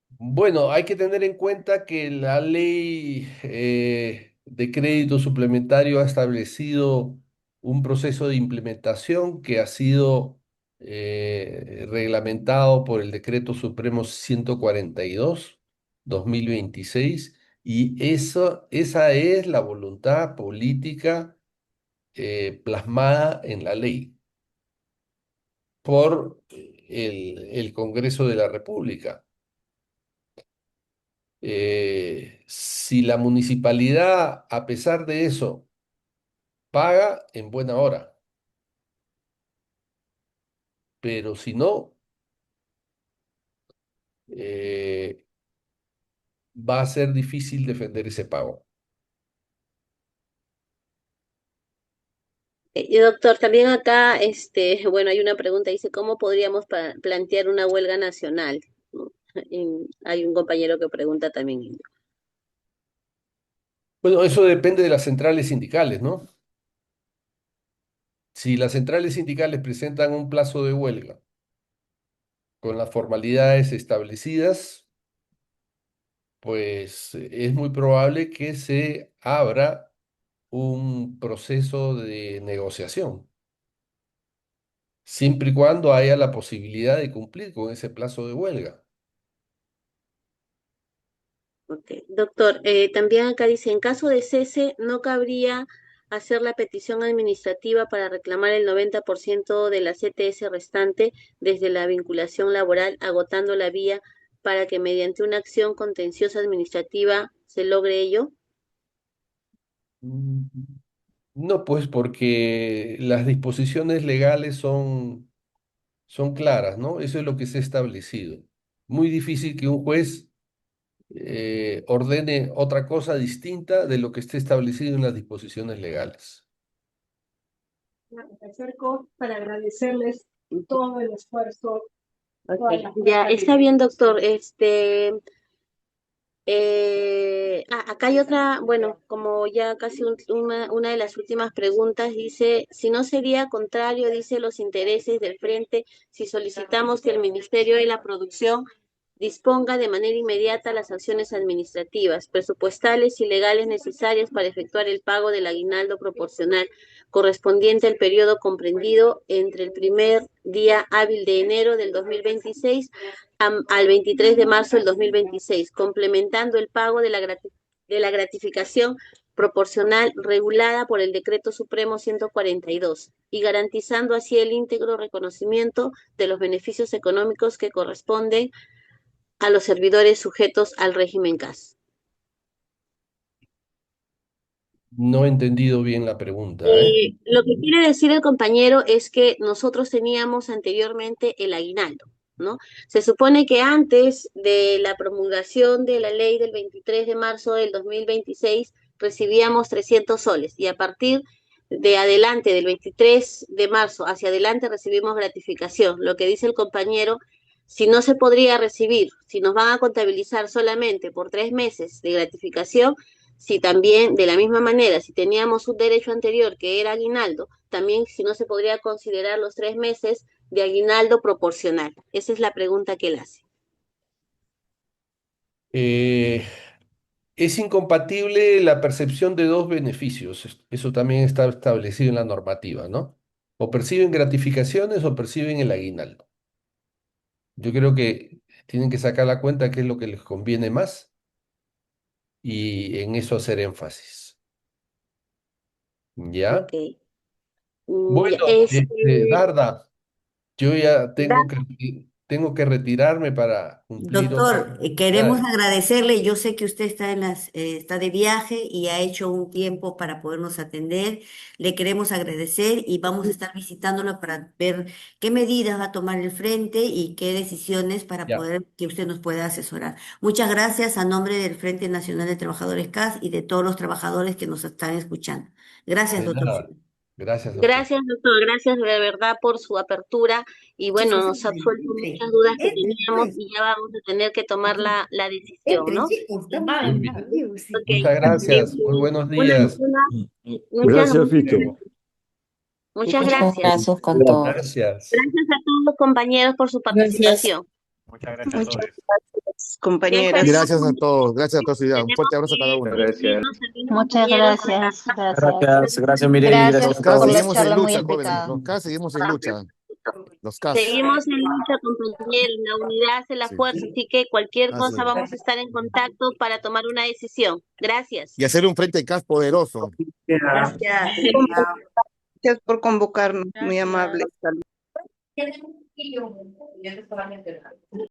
Bueno, hay que tener en cuenta que la ley de crédito suplementario ha establecido un proceso de implementación que ha sido reglamentado por el Decreto Supremo 142/2026 y esa es la voluntad política plasmada en la ley por el Congreso de la República. Si la municipalidad, a pesar de eso, paga en buena hora, pero si no, eh, va a ser difícil defender ese pago.
Y doctor, también acá, bueno, hay una pregunta, dice, ¿cómo podríamos plantear una huelga nacional? ¿No? Hay un compañero que pregunta también.
Bueno, eso depende de las centrales sindicales, ¿no? Si las centrales sindicales presentan un plazo de huelga con las formalidades establecidas, pues es muy probable que se abra un proceso de negociación, siempre y cuando haya la posibilidad de cumplir con ese plazo de huelga.
Ok. Doctor, también acá dice, en caso de cese, ¿no cabría hacer la petición administrativa para reclamar el 90% de la CTS restante desde la vinculación laboral, agotando la vía para que mediante una acción contenciosa administrativa se logre ello?
Mm, No, pues porque las disposiciones legales son claras, ¿no? Eso es lo que se ha establecido. Muy difícil que un juez ordene otra cosa distinta de lo que esté establecido en las disposiciones legales.
Me acerco para agradecerles todo el esfuerzo.
Ok, ya, está bien, doctor. Acá hay otra, bueno, como ya casi una de las últimas preguntas, dice, si no sería contrario, dice, los intereses del frente, si solicitamos que el Ministerio de la Producción disponga de manera inmediata las acciones administrativas, presupuestales y legales necesarias para efectuar el pago del aguinaldo proporcional correspondiente al periodo comprendido entre el primer día hábil de enero del 2026 al 23 de marzo del 2026, complementando el pago de la gratificación proporcional regulada por el Decreto Supremo 142 y garantizando así el íntegro reconocimiento de los beneficios económicos que corresponden a los servidores sujetos al régimen CAS.
No he entendido bien la pregunta, ¿eh?
Lo que quiere decir el compañero es que nosotros teníamos anteriormente el aguinaldo, ¿no? Se supone que antes de la promulgación de la ley del 23 de marzo del 2026 recibíamos 300 soles y a partir de adelante, del 23 de marzo hacia adelante recibimos gratificación. Lo que dice el compañero, si no se podría recibir, si nos van a contabilizar solamente por 3 meses de gratificación, si también, de la misma manera, si teníamos un derecho anterior que era aguinaldo, también si no se podría considerar los 3 meses de aguinaldo proporcional. Esa es la pregunta que él hace.
Eh, es incompatible la percepción de dos beneficios. Eso también está establecido en la normativa, ¿no? O perciben gratificaciones o perciben el aguinaldo. Yo creo que tienen que sacar la cuenta qué es lo que les conviene más y en eso hacer énfasis. ¿Ya?
Ok. Ya,
Bueno, Darda, yo ya tengo que retirarme para cumplir otras
Doctor, queremos
actividades.
agradecerle. Yo sé que usted está está de viaje y ha hecho un tiempo para podernos atender. Le queremos agradecer y vamos a estar visitándolo para ver qué medidas va a tomar el frente y qué decisiones para
Ya,
poder que usted nos pueda asesorar. Muchas gracias a nombre del Frente Nacional de Trabajadores CAS y de todos los trabajadores que nos están escuchando. Gracias,
de
doctor.
nada. Gracias a usted.
Gracias, doctor, gracias de verdad por su apertura y bueno, nos ha absuelto muchas dudas que teníamos y ya vamos a tener que tomar la decisión, ¿no?
Muy bien. Muchas
Ok.
gracias. Muy buenos
Una,
días.
muchas,
Gracias, Fito.
muchas
Muchas
gracias.
gracias con todo.
Gracias.
Gracias a todos los compañeros por su
Gracias.
participación.
Muchas gracias a
Muchas
todos.
gracias, compañeras.
Gracias a todos, gracias a todos. Y un fuerte abrazo a cada uno.
Gracias.
Muchas gracias.
Gracias, Mireli, gracias
Los
a
CAS
todos.
seguimos en lucha, jóvenes. Los CAS seguimos en lucha. Los CAS.
Seguimos en lucha, compañeros. La unidad hace la
Sí.
fuerza, así que cualquier
Así
cosa
es.
vamos a estar en contacto para tomar una decisión. Gracias.
Y hacer un frente CAS poderoso.
Gracias.
Gracias por convocarnos, muy amable.